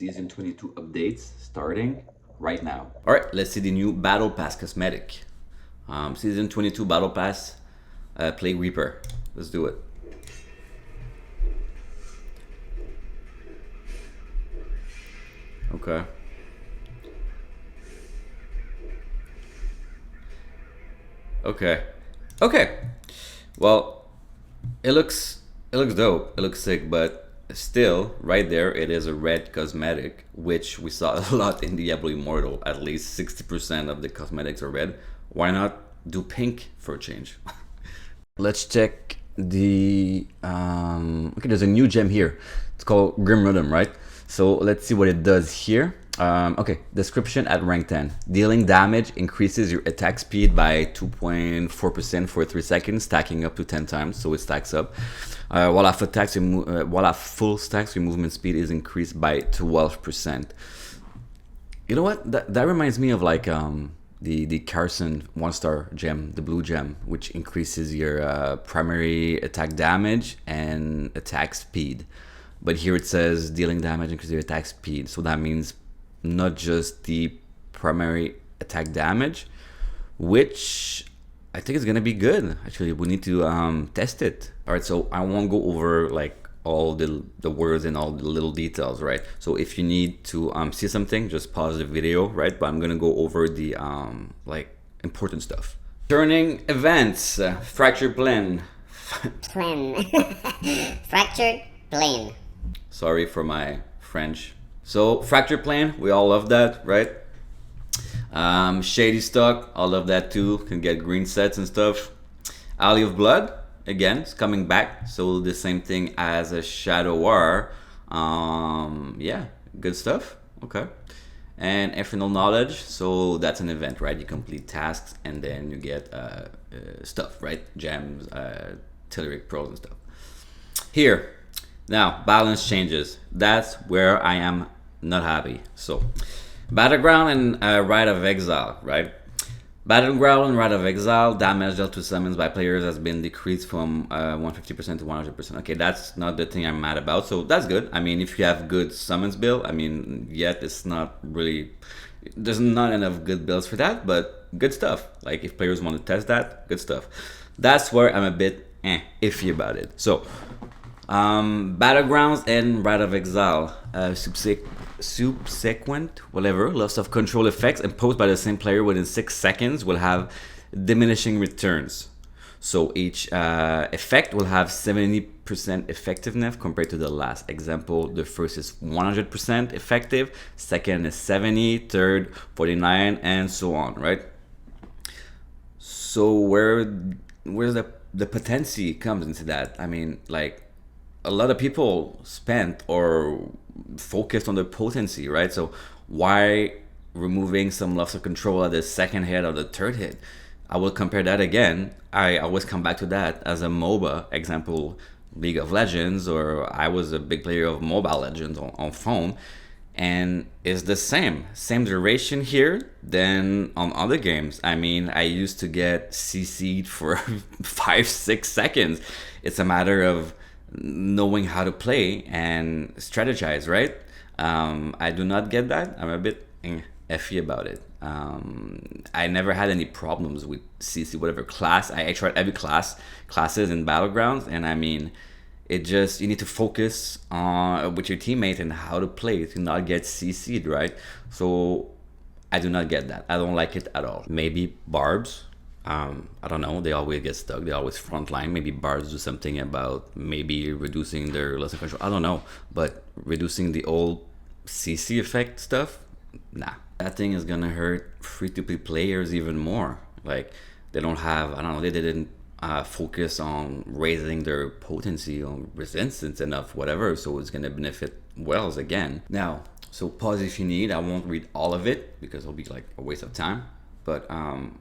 Season 22 updates starting right now. All right, let's see the new Battle Pass cosmetic. Season 22 Battle Pass, Plague Reaper. Let's do it. Okay. Okay. Okay. Well, it looks dope. It looks sick, but still, right there, it is a red cosmetic, which we saw a lot in Diablo Immortal. At least 60% of the cosmetics are red. Why not do pink for a change? Let's check the okay, there's a new gem here. It's called Grim Rhythm, right? So let's see what it does here. Okay, description at rank 10. Dealing damage increases your attack speed by 2.4% for 3 seconds, stacking up to 10 times, so it stacks up. While at full stacks, your movement speed is increased by 12%. You know what? That reminds me of like the Carson 1-star gem, the blue gem, which increases your primary attack damage and attack speed. But here it says dealing damage increases your attack speed, so that means not just the primary attack damage, which I think is gonna be good. Actually, we need to test it. All right, so I won't go over like all the words and all the little details, right? So if you need to see something, just pause the video, right? But I'm gonna go over the like important stuff. Turning events, fractured plane. Fractured plane. Sorry for my French. So fractured plane, we all love that, right? Shady stock, I love that too. Can get green sets and stuff. Alley of Blood, again, it's coming back. So the same thing as a Shadow War. Yeah, good stuff. Okay. And Infernal Knowledge, so that's an event, right? You complete tasks and then you get stuff, right? Gems, Telluric Pearls and stuff. Here, now, balance changes. That's where I am not happy. So, Battleground and Rite of Exile, right? Battleground and Rite of Exile, damage dealt to summons by players has been decreased from 150% to 100%. Okay, that's not the thing I'm mad about, so that's good. I mean, if you have good summons build, I mean, yet it's not really... There's not enough good builds for that, but good stuff. Like, if players want to test that, good stuff. That's where I'm a bit iffy about it. So, Battlegrounds and Rite of Exile, subsequent, whatever, loss of control effects imposed by the same player within 6 seconds will have diminishing returns. So each effect will have 70% effectiveness compared to the last. Example, the first is 100% effective, second is 70, third 49, and so on, right? So where's the potency comes into that? I mean, like, a lot of people spent or focused on the potency, right? So why removing some loss of control at the second hit or the third hit? I will compare that again. I always come back to that as a MOBA example, League of Legends, or I was a big player of Mobile Legends on phone, and it's the same duration here than on other games. I mean, I used to get CC'd for 5-6 seconds. It's a matter of knowing how to play and strategize, right? I do not get that. I'm a bit iffy about it. I never had any problems with CC, whatever class. I tried every classes in Battlegrounds, and I mean, it just, you need to focus on with your teammate and how to play to not get CC'd, right? So I do not get that. I don't like it at all. Maybe Barbs. I don't know. They always get stuck. They always frontline. Maybe Barbs do something about maybe reducing their loss of control. I don't know. But reducing the old CC effect stuff, nah. That thing is gonna hurt free-to-play players even more. Like, they don't have, I don't know, they didn't focus on raising their potency or resistance enough, whatever. So it's gonna benefit Wells again. Now, so pause if you need. I won't read all of it because it'll be like a waste of time. But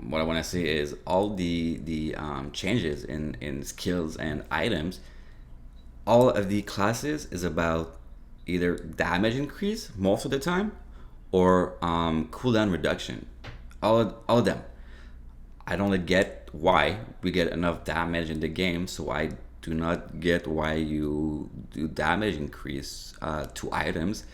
what I want to say is all the changes in skills and items, all of the classes is about either damage increase most of the time or cooldown reduction. All of them. I don't get why we get enough damage in the game, so I do not get why you do damage increase to items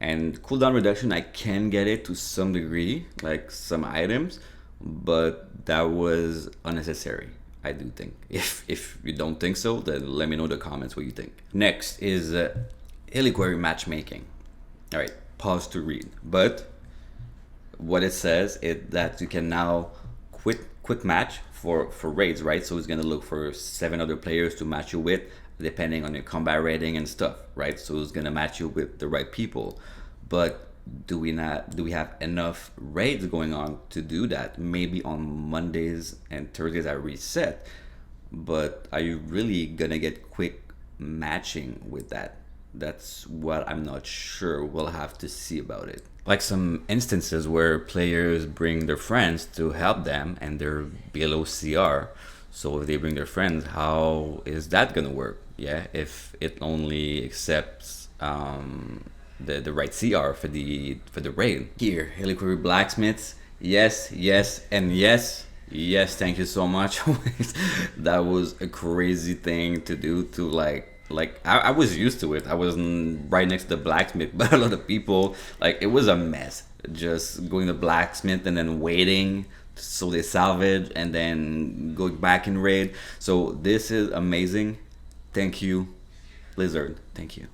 And cooldown reduction, I can get it to some degree, like some items, but that was unnecessary. I do think. If you don't think so, then let me know in the comments what you think. Next is Reliquary matchmaking. All right, pause to read. But what it says is that you can now quit match for raids, right? So it's gonna look for 7 other players to match you with, depending on your combat rating and stuff, right? So it's gonna match you with the right people. But do we have enough raids going on to do that? Maybe on Mondays and Thursdays I reset, but are you really gonna get quick matching with that? That's what I'm not sure. We'll have to see about it. Like some instances where players bring their friends to help them and they're below CR. So if they bring their friends, how is that gonna work? Yeah, if it only accepts the right CR for the raid. Here, Reliquary Blacksmiths. Yes, yes, and yes. Yes, thank you so much. That was a crazy thing to do to I was used to it. I was right next to the blacksmith, but a lot of people, like, it was a mess. Just going to blacksmith and then waiting so they salvage and then go back and raid. So this is amazing. Thank you, Blizzard. Thank you.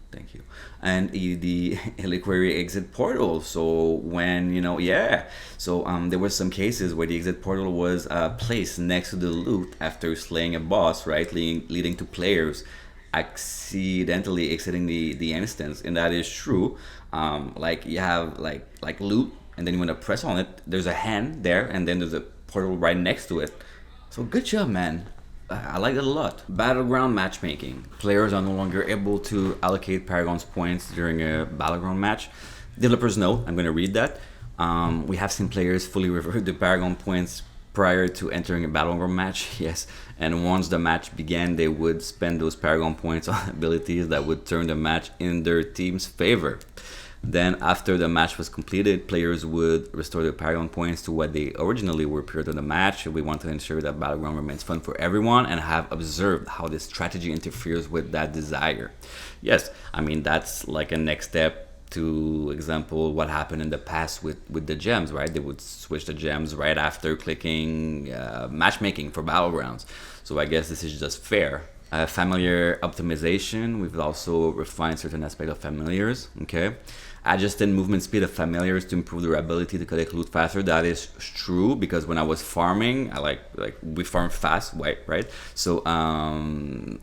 And the Reliquary exit portal. So when yeah. So there were some cases where the exit portal was placed next to the loot after slaying a boss, right, leading to players accidentally exiting the instance, and that is true. Like you have like loot, and then you want to press on it. There's a hand there, and then there's a portal right next to it. So good job, man. I like it a lot. Battleground matchmaking. Players are no longer able to allocate Paragon's points during a battleground match. Developers note, I'm going to read that. We have seen players fully revert the Paragon points prior to entering a battleground match, yes. And once the match began, they would spend those Paragon points on abilities that would turn the match in their team's favor. Then after the match was completed, players would restore their Paragon points to what they originally were prior to the match. We want to ensure that Battleground remains fun for everyone and have observed how this strategy interferes with that desire. Yes, I mean, that's like a next step to example what happened in the past with the gems, right? They would switch the gems right after clicking matchmaking for Battlegrounds. So I guess this is just fair. Familiar optimization, we've also refined certain aspects of familiars, okay? Adjusted movement speed of familiars to improve their ability to collect loot faster. That is true, because when I was farming, I like we farm fast, right? So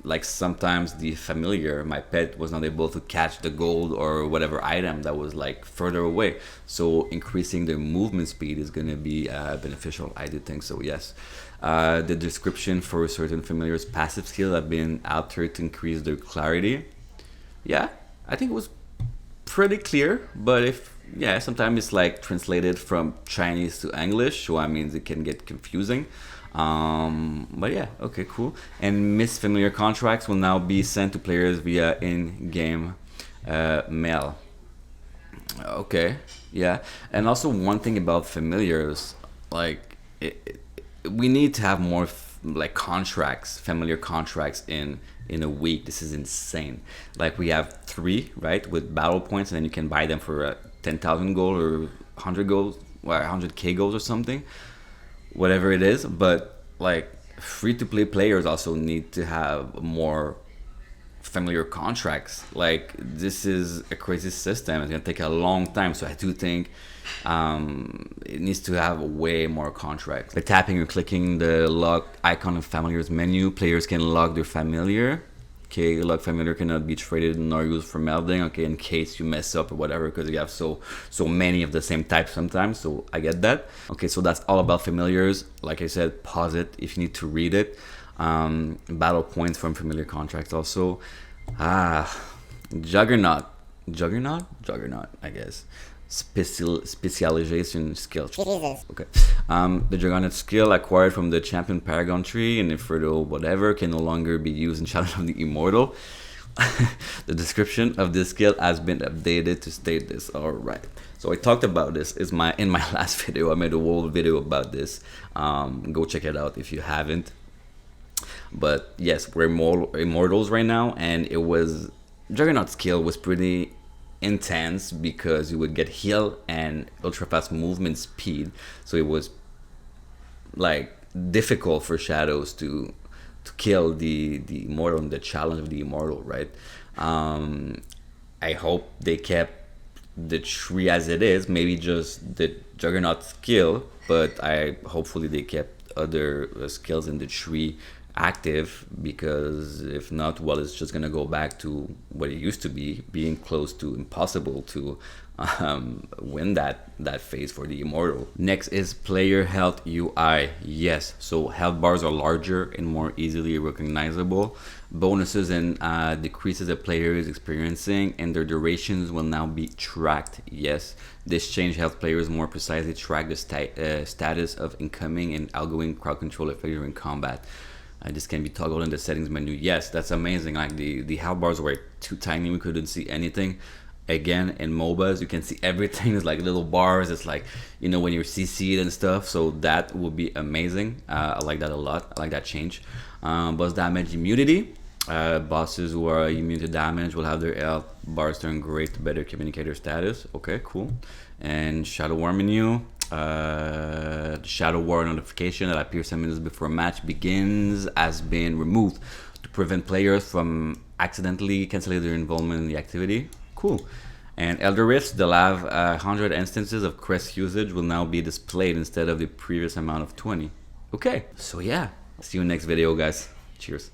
like sometimes the familiar, my pet, was not able to catch the gold or whatever item that was like further away. So increasing their movement speed is gonna be beneficial. I do think so, yes. The description for certain familiars' passive skill have been altered to increase their clarity. Yeah, I think it was pretty clear, but sometimes it's like translated from Chinese to English, so that means it can get confusing. But yeah, okay, cool. And missed familiar contracts will now be sent to players via in-game mail. Okay, yeah. And also one thing about familiars, like we need to have more like contracts, familiar contracts in a week. This is insane. Like we have 3, right, with battle points, and then you can buy them for 10,000 gold or 100 gold, or 100k gold or something, whatever it is. But like free-to-play players also need to have more familiar contracts. Like this is a crazy system. It's gonna take a long time. So I do think it needs to have way more contracts. By tapping or clicking the log icon of familiars menu, players can log their familiar. Okay, log familiar cannot be traded nor used for melding. Okay, in case you mess up or whatever, because you have so many of the same type sometimes. So I get that. Okay, so that's all about familiars. Like I said, pause it if you need to read it. Battle points from familiar contracts also. Juggernaut, I guess. Specialization skill. Jesus. Okay. The Juggernaut skill acquired from the Champion Paragon tree and Inferno whatever can no longer be used in Shadow of the Immortal. The description of this skill has been updated to state this. All right. So I talked about this in my last video. I made a whole video about this. Go check it out if you haven't. But yes, we're immortals right now, and it was Juggernaut skill was pretty intense because you would get heal and ultra fast movement speed, so it was like difficult for shadows to kill the immortal and the challenge of the immortal, right? um I hope they kept the tree as it is, maybe just the juggernaut skill, but I hopefully they kept other skills in the tree active, because if not, well, it's just gonna go back to what it used to be, being close to impossible to win that phase for the immortal. Next is player health UI. Yes, so health bars are larger and more easily recognizable. Bonuses and decreases a player is experiencing, and their durations will now be tracked. Yes, this change helps players more precisely track the status of incoming and outgoing crowd control effects during combat. This can be toggled in the settings menu. Yes, that's amazing. Like the health bars were too tiny, we couldn't see anything. Again, in MOBAs, you can see everything. It's like little bars. It's like, you know, when you're CC'd and stuff. So that would be amazing. I like that a lot. I like that change. Boss damage immunity. Bosses who are immune to damage will have their health bars turn great to better communicator status. Okay, cool. And Shadow War menu. Shadow War notification that appears 10 minutes before a match begins has been removed to prevent players from accidentally canceling their involvement in the activity. Cool. And Elder Rifts, they'll have 100 instances of crest usage will now be displayed instead of the previous amount of 20. Okay, so yeah, see you next video, guys. Cheers.